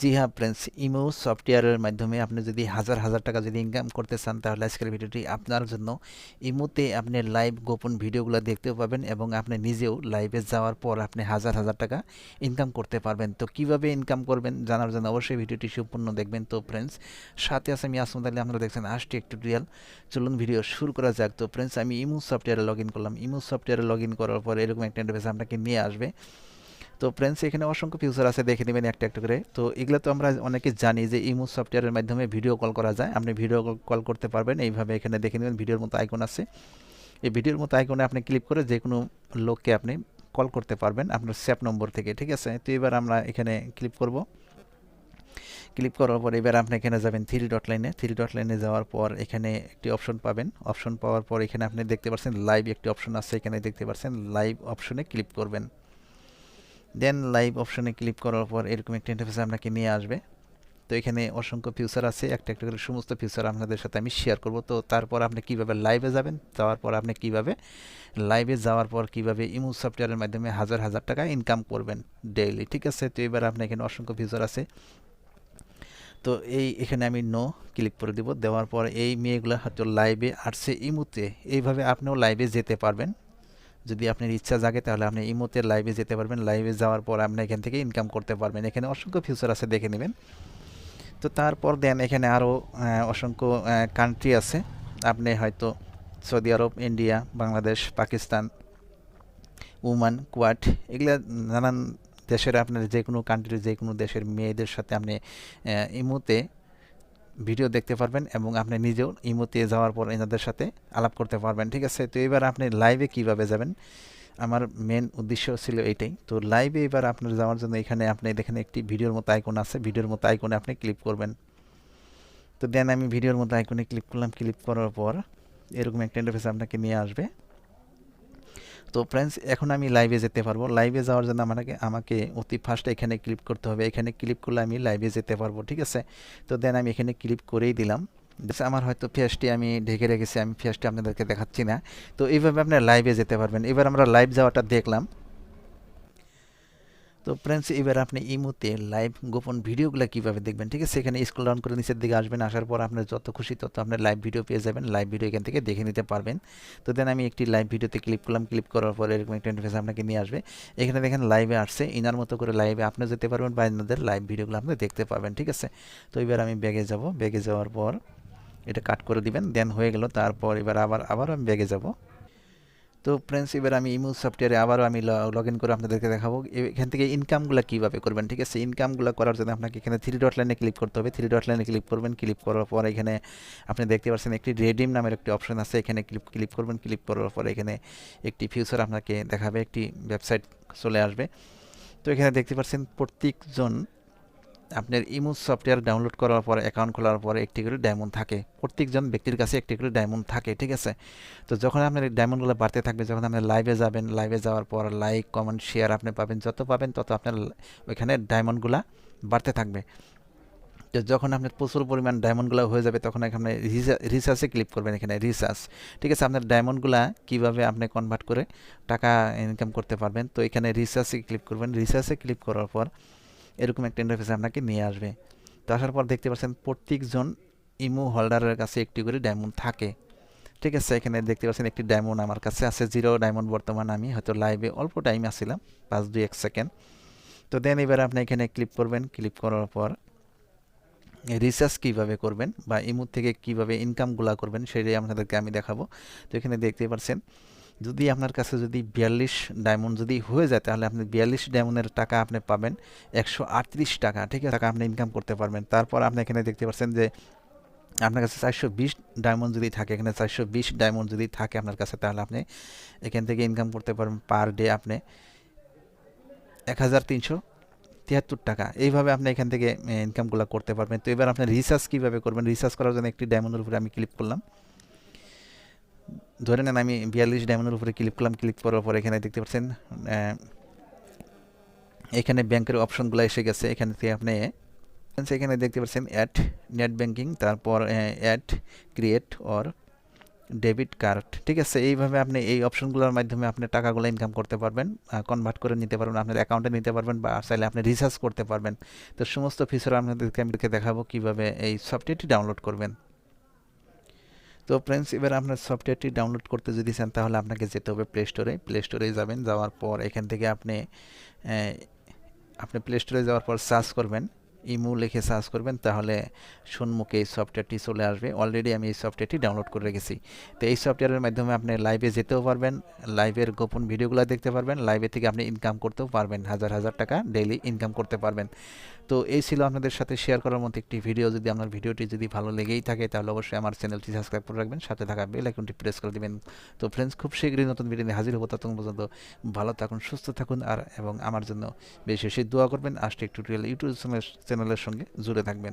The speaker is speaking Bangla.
জি হ্যাঁ ফ্রেন্ডস, ইমো সফটওয়্যারের মাধ্যমে আপনি যদি হাজার হাজার টাকা যদি ইনকাম করতে চান তাহলে আজকের ভিডিওটি আপনার জন্য। ইমোতে আপনি লাইভ গোপন ভিডিওগুলো দেখতেও পাবেন এবং আপনি নিজেও লাইভে যাওয়ার পর আপনি হাজার হাজার টাকা ইনকাম করতে পারবেন। তো কিভাবে ইনকাম করবেন জানার জন্য অবশ্যই ভিডিওটি সম্পূর্ণ দেখবেন। তো ফ্রেন্ডস, সাথে আছে আমি আসমত আলী, আপনারা দেখছেন আস্টেক টিউটোরিয়াল। চলুন ভিডিও শুরু করা যাক। তো ফ্রেন্ডস, আমি ইমো সফটওয়্যারে লগ ইন করলাম। ইমো সফটওয়্যারে লগ ইন করার পর এরকম একটা ইন্টারফেস আপনাকে নিয়ে আসবে। তো ফ্রেন্ডস, এখানে অসংখ্য ফিচার আছে, দেখে নেবেন একটা একটা করে। তো এগুলো তো আমরা অনেকে জানি যে ইমো সফটওয়্যারের মাধ্যমে ভিডিও কল করা যায়। আপনি ভিডিও কল করতে পারবেন এইভাবে। এখানে দেখে নেবেন ভিডিওর মতো আইকন আছে। এই ভিডিওর মতো আইকনে আপনি ক্লিক করে যে কোনো লোককে আপনি কল করতে পারবেন আপনার সেভ নম্বর থেকে, ঠিক আছে। তো এবার আমরা এখানে ক্লিক করব। ক্লিক করার পর এবার আপনি এখানে যাবেন থ্রি ডট লাইনে। থ্রি ডট লাইনে যাওয়ার পর এখানে একটি অপশন পাবেন। অপশন পাওয়ার পর এখানে আপনি দেখতে পাচ্ছেন লাইভ একটি অপশন আছে। এখানে দেখতে পাচ্ছেন লাইভ অপশনে ক্লিক করবেন। দেন লাইভ অপশনে ক্লিক করার পর এরকম একটা ইন্টারফেস আপনাকে নিয়ে আসবে। তো এখানে অসংখ্য ফিচার আছে, একটা একটা করে সমস্ত ফিচার আপনাদের সাথে আমি শেয়ার করব। তো তারপর আপনি কিভাবে লাইভে যাবেন, যাওয়ার পর আপনি কিভাবে লাইভে যাওয়ার পর কিভাবে ইমো সফটওয়্যারের মাধ্যমে হাজার হাজার টাকা ইনকাম করবেন ডেইলি, ঠিক আছে। তো এবার আপনি এখানে অসংখ্য ফিচার আছে। তো এখানে আমি নো ক্লিক করে দিব। দেওয়ার পর এই মেয়েগুলো হয়তো লাইভে আসছে ইমোতে, এইভাবে আপনিও লাইভে যেতে পারবেন। যদি আপনার ইচ্ছা জাগে তাহলে আপনি ইমোতে লাইভে যেতে পারবেন। লাইভে যাওয়ার পর আপনি এখান থেকে ইনকাম করতে পারবেন। এখানে অসংখ্য ফিচার আছে, দেখে নেবেন। তো তারপর দেন এখানে আরও অসংখ্য কান্ট্রি আছে। আপনি হয়তো Saudi Arab, India, Bangladesh, Pakistan, Oman, Kuwait, এগুলা নানান দেশের আপনার যে কোনো কান্ট্রির যে কোনো দেশের মেয়েদের সাথে আপনি ইমোতে ভিডিও দেখতে পারবেন এবং আপনি নিজেও ইমোতে যাওয়ার পর এনাদের সাথে আলাপ করতে পারবেন, ঠিক আছে। তো এবার আপনি লাইভে কিভাবে যাবেন, আমার মেন উদ্দেশ্য ছিল এইটাই। তো লাইভে এবার আপনার যাওয়ার জন্য এখানে আপনি দেখেন একটি ভিডিওর মতো আইকন আছে। ভিডিওর মতো আইকনে আপনি ক্লিক করবেন। তো দেন আমি ভিডিওর মতো আইকনে ক্লিক করলাম। ক্লিক করার পর এরকম একটা ইন্টারফেস আপনাকে নিয়ে আসবে। তো ফ্রেন্ডস, এখন আমি লাইভে যেতে পারবো। লাইভে যাওয়ার জন্য আমাকে অতি ফার্স্ট এখানে ক্লিক করতে হবে। এখানে ক্লিক করলে আমি লাইভে যেতে পারবো, ঠিক আছে। তো দেন আমি এখানে ক্লিক করেই দিলাম। আমার হয়তো ফেসটি আমি ঢেকে রেখেছি, আমি ফেসটি আপনাদেরকে দেখাচ্ছি না। তো এইভাবে আপনার লাইভে যেতে পারবেন। এবার আমরা লাইভ যাওয়াটা দেখলাম। তো ফ্রেন্ডস, এবার আপনি ইমোতে লাইভ গোপন ভিডিওগুলো কিভাবে দেখবেন, ঠিক আছে। এখানে স্ক্রল ডাউন করে নিচের দিকে আসবেন। আসার পর আপনার যত খুশি তত আপনার লাইভ ভিডিও পেয়ে যাবেন। লাইভ ভিডিও এখান থেকে দেখে নিতে পারবেন। তো দেন আমি একটি লাইভ ভিডিওতে ক্লিক করলাম। ক্লিক করার পর এরকম একটা ইন্টারফেস আপনাকে নিয়ে আসবে। এখানে দেখেন লাইভে আসছে। ইনার মতো করে লাইভে আপনি যেতে পারবেন বা ইনাদের লাইভ ভিডিওগুলো আপনি দেখতে পারবেন, ঠিক আছে। তো এবার আমি ব্যাগে যাব। ব্যাগে যাওয়ার পর এটা কাট করে দিবেন। দেন হয়ে গেল। তারপর এবার আবার আমি ব্যাগে যাব। তো ফ্রেন্ডস, এবার আমি ইমো সফটওয়্যারে আবারও আমি লগ ইন করে আপনাদেরকে দেখাবো এখান থেকে ইনকামগুলো কীভাবে করবেন, ঠিক আছে। ইনকামগুলো করার জন্য আপনাকে এখানে থ্রি ডট লাইনে ক্লিক করতে হবে। থ্রি ডট লাইনে ক্লিক করবেন। ক্লিক করার পর এখানে আপনি দেখতে পাচ্ছেন একটি রেডিম নামের একটি অপশন আছে। এখানে ক্লিক করবেন। ক্লিক করার পর এখানে একটি ফিউচার আপনাকে দেখাবে, একটি ওয়েবসাইট চলে আসবে। তো এখানে দেখতে পাচ্ছেন প্রত্যেকজন আপনার ইমো সফটওয়্যার ডাউনলোড করার পর অ্যাকাউন্ট খোলার পরে একটি করে ডায়মন্ড থাকে। প্রত্যেকজন ব্যক্তির কাছে একটি করে ডায়মন্ড থাকে, ঠিক আছে। তো যখন আপনার এই ডায়মন্ডগুলো বাড়তে থাকবে, যখন আপনি লাইভে যাবেন, লাইভে যাওয়ার পর লাইক, কমেন্ট, শেয়ার আপনি পাবেন। যত পাবেন তত আপনার ওইখানে ডায়মন্ডগুলো বাড়তে থাকবে। তো যখন আপনার প্রচুর পরিমাণ ডায়মন্ডগুলো হয়ে যাবে তখন এখানে রিসার্চে ক্লিক করবেন। এখানে রিসার্চ, ঠিক আছে। আপনার ডায়মন্ডগুলো কীভাবে আপনি কনভার্ট করে টাকা ইনকাম করতে পারবেন। তো এখানে রিসার্চে ক্লিক করবেন। রিসার্চে ক্লিক করার পর এরকম একটা ইন্টারফেস আপনাকে নিয়ে আসবে। তো আসার পর দেখতে পাচ্ছেন প্রত্যেকজন ইমো হোল্ডারের কাছে একটি করে ডায়মন্ড থাকে, ঠিক আছে। এখানে দেখতে পাচ্ছেন একটি ডায়মন্ড আমার কাছে আছে 0 ডায়মন্ড। বর্তমান আমি হয়তো লাইভে অল্প টাইম আসছিলাম, 5-2-1 সেকেন্ড। তো দেন এবার আপনি এখানে ক্লিক করবেন। ক্লিক করার পর রিসার্চ কীভাবে করবেন বা ইমো থেকে কীভাবে ইনকামগুলো করবেন সেটাই আপনাদেরকে আমি দেখাবো। তো এখানে দেখতে পাচ্ছেন যদি আপনার কাছে যদি 42 ডায়মন্ড যদি হয়ে যায় তাহলে আপনি 42 ডায়মন্ডের টাকা আপনি পাবেন 138 টাকা, ঠিক আছে। টাকা আপনি ইনকাম করতে পারবেন। তারপর আপনি এখানে দেখতে পাচ্ছেন যে আপনার কাছে 420 ডায়মন্ড যদি থাকে, এখানে 420 ডায়মন্ড যদি থাকে আপনার কাছে তাহলে আপনি এখান থেকে ইনকাম করতে পারবেন পার ডে আপনি 1373 টাকা। এইভাবে আপনি এখান থেকে ইনকামগুলো করতে পারবেন। তো এবার আপনি রিসার্চ কীভাবে করবেন, রিসার্চ করার জন্য একটি ডায়মন্ডের উপরে আমি ক্লিক করলাম। ধরে নেন আমি 42 ডায়মন্ডের উপরে ক্লিক করলাম। ক্লিক করার পর এখানে দেখতে পাচ্ছেন এখানে ব্যাংকের অপশনগুলো এসে গেছে। এখানে থেকে আপনি এখানে দেখতে পাচ্ছেন অ্যাড নেট ব্যাংকিং, তারপর add create or debit card, ঠিক আছে। এইভাবে আপনি এই অপশনগুলোর মাধ্যমে আপনি টাকাগুলো ইনকাম করতে পারবেন, কনভার্ট করে নিতে পারবেন, আপনার অ্যাকাউন্টে নিতে পারবেন, বা চাইলে আপনি রিচার্জ করতে পারবেন। তো সমস্ত ফিচার আপনাদেরকে আমি দেখাবো কিভাবে এই সফটওয়্যারটি ডাউনলোড করবেন। তো ফ্রেন্ডস, এবার আপনার সফটওয়্যারটি ডাউনলোড করতে যদি চান তাহলে আপনাকে যেতে হবে প্লে স্টোরে। প্লে স্টোরে যাবেন, যাওয়ার পর এখান থেকে আপনি প্লে স্টোরে যাওয়ার পর সার্চ করবেন, ইমু লিখে সার্চ করবেন, তাহলে সম্মুখে এই সফটওয়্যারটি চলে আসবে। অলরেডি আমি এই সফটওয়্যারটি ডাউনলোড করে রেখেছি। তো এই সফটওয়্যারের মাধ্যমে আপনি লাইভে যেতেও পারবেন, লাইভের গোপন ভিডিওগুলো দেখতে পারবেন, লাইভে থেকে আপনি ইনকাম করতেও পারবেন, হাজার হাজার টাকা ডেইলি ইনকাম করতে পারবেন। তো এই ছিল আপনাদের সাথে শেয়ার করার মতো একটি ভিডিও। যদি আপনার ভিডিওটি যদি ভালো লেগেই থাকে তাহলে অবশ্যই আমার চ্যানেলটি সাবস্ক্রাইব করে রাখবেন, সাথে থাকা বেল আইকনটি প্রেস করে দিবেন। তো ফ্রেন্ডস, খুব শীঘ্রই নতুন ভিডিও নিয়ে হাজির হবো। ততক্ষণ পর্যন্ত ভালো থাকুন, সুস্থ থাকুন, আর এবং আমার জন্য বেশি বেশি দোয়া করবেন। আজটেক টিউটোরিয়াল ইউটিউব চ্যানেলের সঙ্গে জুড়ে থাকবেন।